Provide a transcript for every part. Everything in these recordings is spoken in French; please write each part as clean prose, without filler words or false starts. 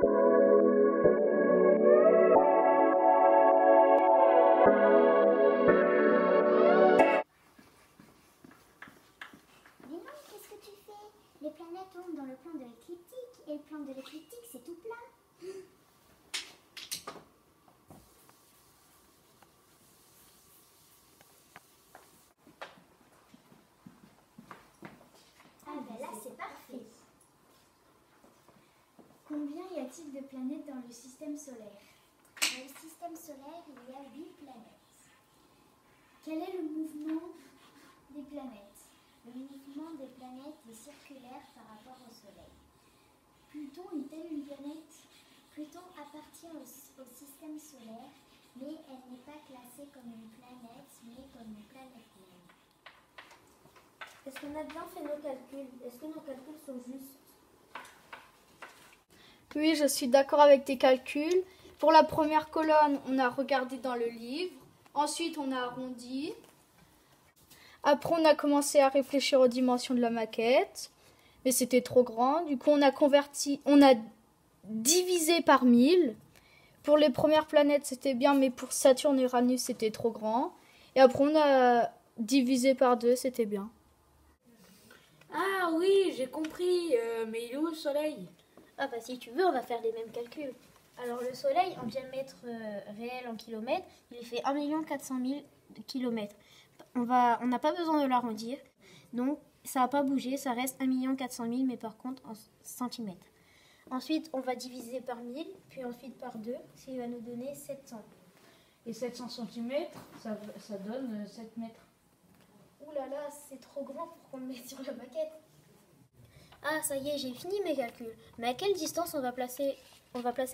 Mais non, qu'est-ce que tu fais? Les planètes tombent dans le plan de l'écliptique, et le plan de l'écliptique, c'est tout plat. Ah ben là, c'est parfait. Combien y a-t-il de planètes dans le système solaire? Dans le système solaire, il y a 8 planètes. Quel est le mouvement des planètes? Le mouvement des planètes est circulaire par rapport au Soleil. Pluton est-elle une planète? Pluton appartient au système solaire, mais elle n'est pas classée comme une planète, mais comme une planète naine. Est-ce qu'on a bien fait nos calculs? Est-ce que nos calculs sont justes? Oui, je suis d'accord avec tes calculs. Pour la première colonne, on a regardé dans le livre. Ensuite, on a arrondi. Après, on a commencé à réfléchir aux dimensions de la maquette. Mais c'était trop grand. Du coup, on a divisé par 1000. Pour les premières planètes, c'était bien, mais pour Saturne et Uranus, c'était trop grand. Et après, on a divisé par 2, c'était bien. Ah oui, j'ai compris. Mais il est où le soleil? Ah bah si tu veux, on va faire les mêmes calculs. Alors le soleil, en diamètre réel en kilomètres, il fait 1 400 000 kilomètres. On n'a pas besoin de l'arrondir, donc ça n'a pas bougé, ça reste 1 400 000, mais par contre en centimètres. Ensuite, on va diviser par 1000, puis ensuite par 2, ce qui va nous donner 700. Et 700 cm, ça donne 7 mètres. Ouh là là, c'est trop grand pour qu'on le mette sur la maquette. Ah, ça y est, j'ai fini mes calculs. Mais à quelle distance on va placer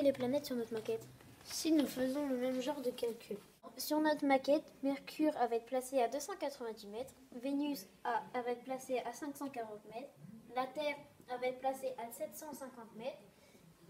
les planètes sur notre maquette? Si nous faisons le même genre de calcul. Sur notre maquette, Mercure va être placé à 290 mètres, Vénus va être placé à 540 mètres, la Terre va être placée à 750 mètres,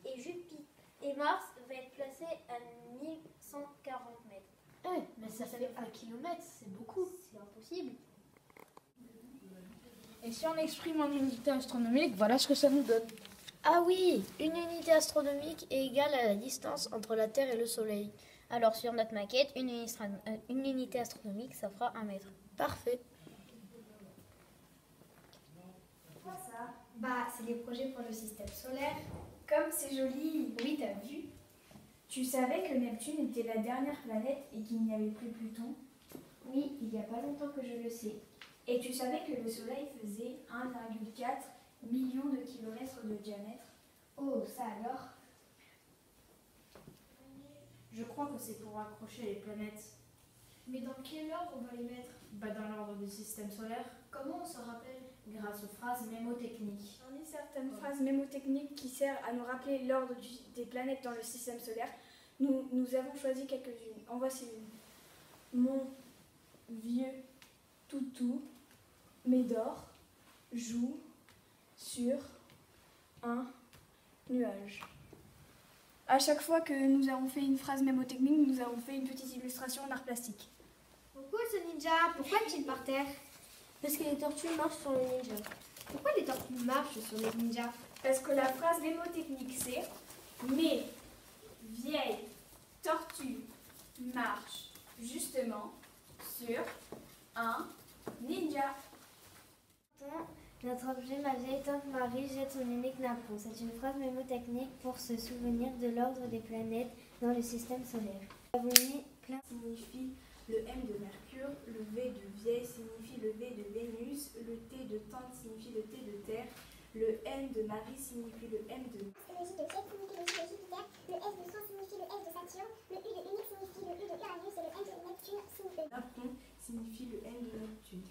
et Mars va être placé à 1140 mètres. Mais ça fait 1 kilomètre, c'est beaucoup. C'est impossible. Et si on exprime en unité astronomique, voilà ce que ça nous donne. Ah oui, une unité astronomique est égale à la distance entre la Terre et le Soleil. Alors sur notre maquette, une unité astronomique, ça fera 1 mètre. Parfait. Quoi ça? Bah, c'est les projets pour le système solaire. Comme c'est joli. Oui, t'as vu? Tu savais que Neptune était la dernière planète et qu'il n'y avait plus Pluton? Oui, il n'y a pas longtemps que je le sais. Et tu savais que le Soleil faisait 1,4 million de kilomètres de diamètre? Oh, ça alors? Je crois que c'est pour accrocher les planètes. Mais dans quel ordre on va les mettre? Dans l'ordre du système solaire, Comment on se rappelle? grâce aux phrases mémotechniques. J'en ai certaines phrases mémotechniques qui servent à nous rappeler l'ordre des planètes dans le système solaire. Nous avons choisi quelques-unes. En voici une. Mon vieux toutou Médor joue sur un nuage. À chaque fois que nous avons fait une phrase mémotechnique, nous avons fait une petite illustration en art plastique. Pourquoi ce ninja? Pourquoi est-il par terre? Parce que les tortues marchent sur les ninjas. Pourquoi les tortues marchent sur les ninjas? Parce que la phrase mémotechnique c'est mes vieilles tortues marchent justement sur un ninja. Notre objet, ma vieille tante Marie, jette son unique napon. C'est une phrase mémotechnique pour se souvenir de l'ordre des planètes dans le système solaire. Nous avons mis plein Signifie le M de Mercure, le V de vieille signifie le V de Vénus, le T de tante signifie le T de Terre, le N de Marie signifie le M de Le J de Jet signifie le J de Jupiter, le S de Son signifie le S de Saturne, le U de Unique signifie le U de Uranus et le N de Neptune signifie Napon signifie le N de Neptune.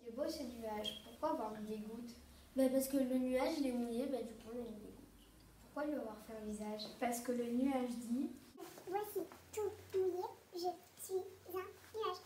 Il est beau ce nuage. Pourquoi avoir mis des gouttes? parce que le nuage il est mouillé, du coup on a mis des gouttes. Pourquoi lui avoir fait un visage? Parce que le nuage dit Voici tout mouillé, je suis un nuage.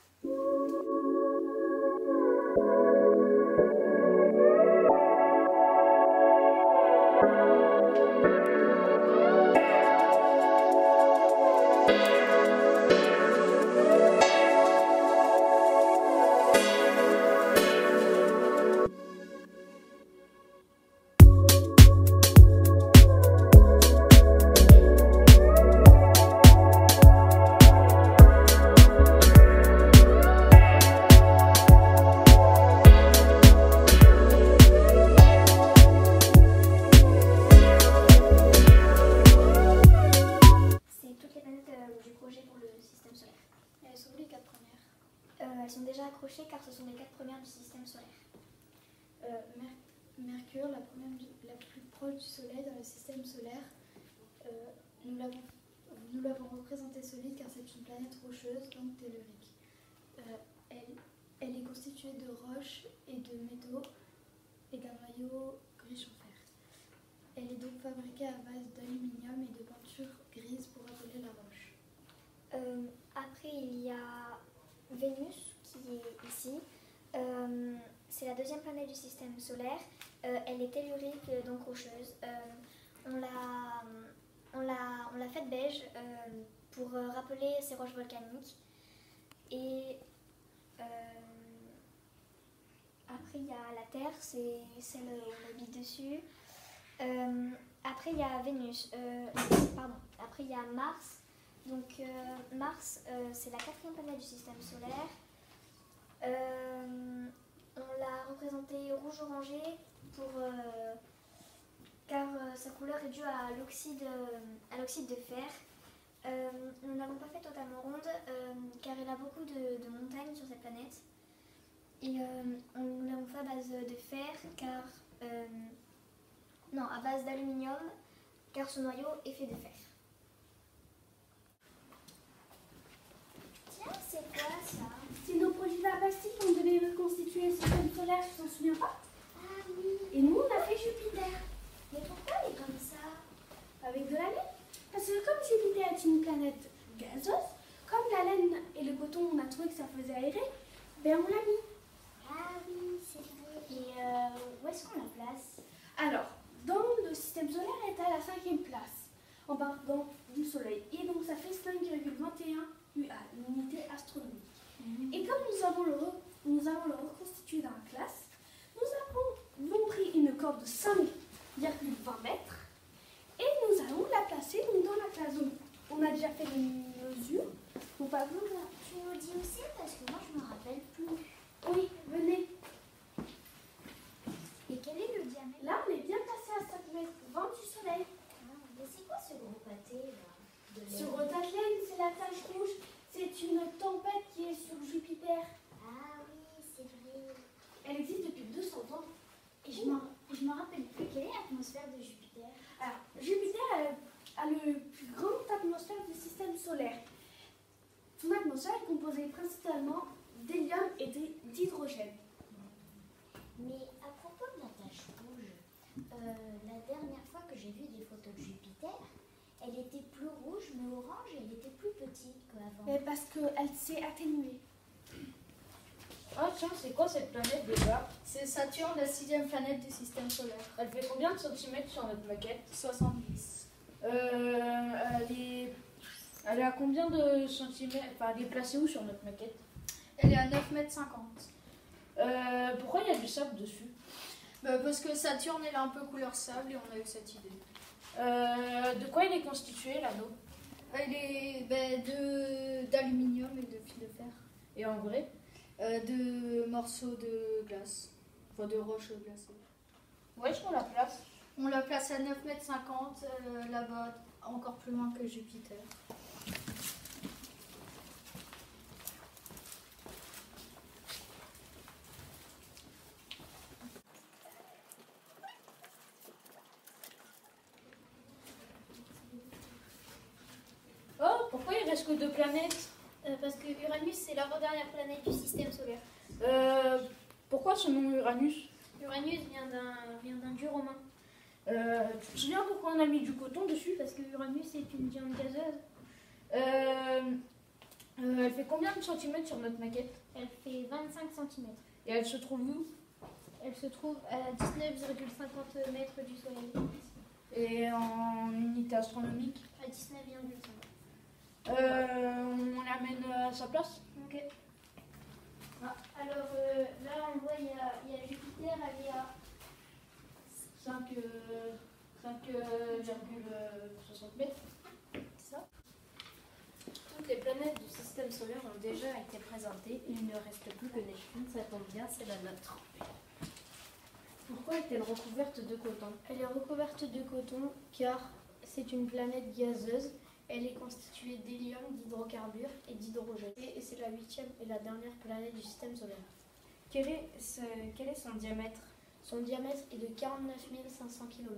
accrocher car ce sont les 4 premières du système solaire. Mercure, la plus proche du Soleil dans le système solaire, nous l'avons représentée solide car c'est une planète rocheuse, donc tellurique. Elle est constituée de roches et de métaux et d'un noyau riche en fer. Elle est donc fabriquée à base d'aluminium et de peinture grise pour rappeler la roche. Après, il y a Vénus qui est ici. C'est la deuxième planète du système solaire. Elle est tellurique, donc rocheuse. On l'a faite beige pour rappeler ces roches volcaniques. Et après, il y a la Terre, c'est celle où on habite dessus. Après, il y a Vénus. Après, il y a Mars. Donc, Mars, c'est la 4e planète du système solaire. On l'a représentée rouge-orangé car sa couleur est due à l'oxyde de fer. Nous ne l'avons pas fait totalement ronde car elle a beaucoup de montagnes sur cette planète. Et nous l'avons fait à base de fer à base d'aluminium car ce noyau est fait de fer. Tiens, c'est quoi ça? C'est nos produits plastiques qu'on devait reconstituer le système solaire, tu t'en souviens pas? Ah oui. Et nous, on a fait Jupiter. Mais pourquoi elle est comme ça? Avec de la laine. Parce que comme Jupiter est une planète gazeuse, comme la laine et le coton, on a trouvé que ça faisait aérer, ben on l'a mis. Ah oui, c'est vrai. Et où est-ce qu'on la place? Alors, dans le système solaire, elle est à la 5e place, en partant du Soleil. Et donc, ça fait 5,21 UA, l'unité astronomique. Et comme nous allons le reconstituer dans la classe, nous avons pris une corde de 5,20 mètres et nous allons la placer donc, dans la classe. Donc, on a déjà fait des mesures. Donc, par exemple, là. Tu nous dis où c'est parce que moi je me rappelle plus. Oui, venez. Et quel est le diamètre? Là, on est bien placé à 5,20 mètres du Soleil. Ah, mais c'est quoi ce gros pâté là? Sur ta laine, c'est la tache rouge. C'est une tempête qui est sur Jupiter. Ah oui, c'est vrai. Elle existe depuis 200 ans. Et je me rappelle plus quelle est l'atmosphère de Jupiter. Alors, Jupiter a le plus grande atmosphère du système solaire. Son atmosphère est composée principalement d'hélium et d'hydrogène. Mais à propos de la tache rouge, la dernière fois que j'ai vu des photos de Jupiter, elle était plus rouge mais orange et elle était plus petite qu'avant. Parce qu'elle s'est atténuée. Ah tiens, c'est quoi cette planète déjà? C'est Saturne, la 6e planète du système solaire. Elle fait combien de centimètres sur notre maquette? 70. Elle est à combien de centimètres? Enfin, elle est placée où sur notre maquette? Elle est à 9,50 mètres. Pourquoi il y a du sable dessus? Parce que Saturne, elle est un peu couleur sable et on a eu cette idée. De quoi il est constitué l'anneau? Elle est d'aluminium et de fils de fer. Et en vrai? De morceaux de glace. Enfin, de roches glacées. Où est-ce qu'on la place? On la place à 9,50 mètres là-bas, encore plus loin que Jupiter. Oh, pourquoi il reste que 2 planètes? Parce que Uranus, c'est l'avant-dernière planète du système solaire. Pourquoi ce nom Uranus? Uranus vient d'un dieu romain. Tu te souviens pourquoi on a mis du coton dessus? Parce que Uranus est une géante gazeuse. Elle fait combien de centimètres sur notre maquette? Elle fait 25 cm. Et elle se trouve où? Elle se trouve à 19,50 mètres du Soleil. Et en unité astronomique? À 19,5. On l'amène à sa place? Ok. Alors là, on voit, il y a Jupiter, elle est à 5,60 mètres. c'est ça. Toutes les planètes du système solaire ont déjà été présentées. Il ne reste plus que Neptune, ça tombe bien, c'est la nôtre. Pourquoi est-elle recouverte de coton? Elle est recouverte de coton car c'est une planète gazeuse. Elle est constituée d'hélium, d'hydrocarbures et d'hydrogène. Et c'est la 8e et la dernière planète du système solaire. Quel est son diamètre? Son diamètre est de 49 500 km.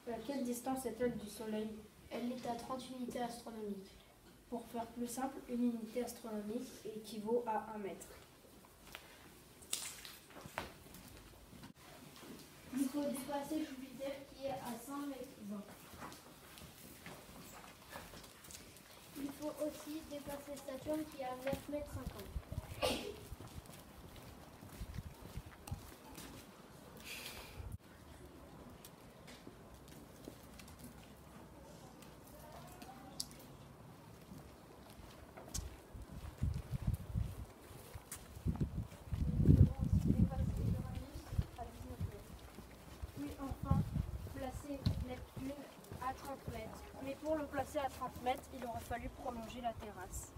À quelle distance est-elle du Soleil? Elle est à 30 unités astronomiques. Pour faire plus simple, une unité astronomique équivaut à 1 mètre. Il faut dépasser Jupiter qui est à 100 mètres 20. Il faut aussi dépasser Saturne qui est à 9 mètres 50. Neptune à 30 mètres. Mais pour le placer à 30 mètres, il aurait fallu prolonger la terrasse.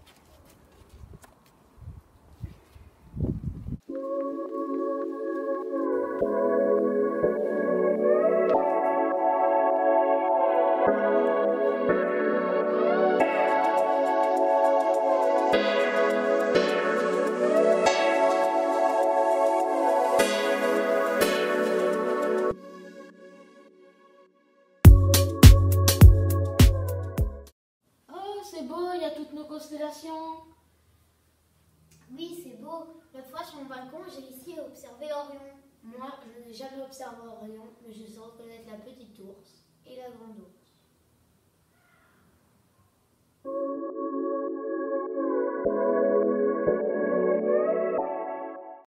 C'est beau, il y a toutes nos constellations. Oui, c'est beau. L'autre fois sur mon balcon, j'ai ici observé Orion. Moi, je n'ai jamais observé Orion, mais je sais reconnaître la petite ours et la grande ours.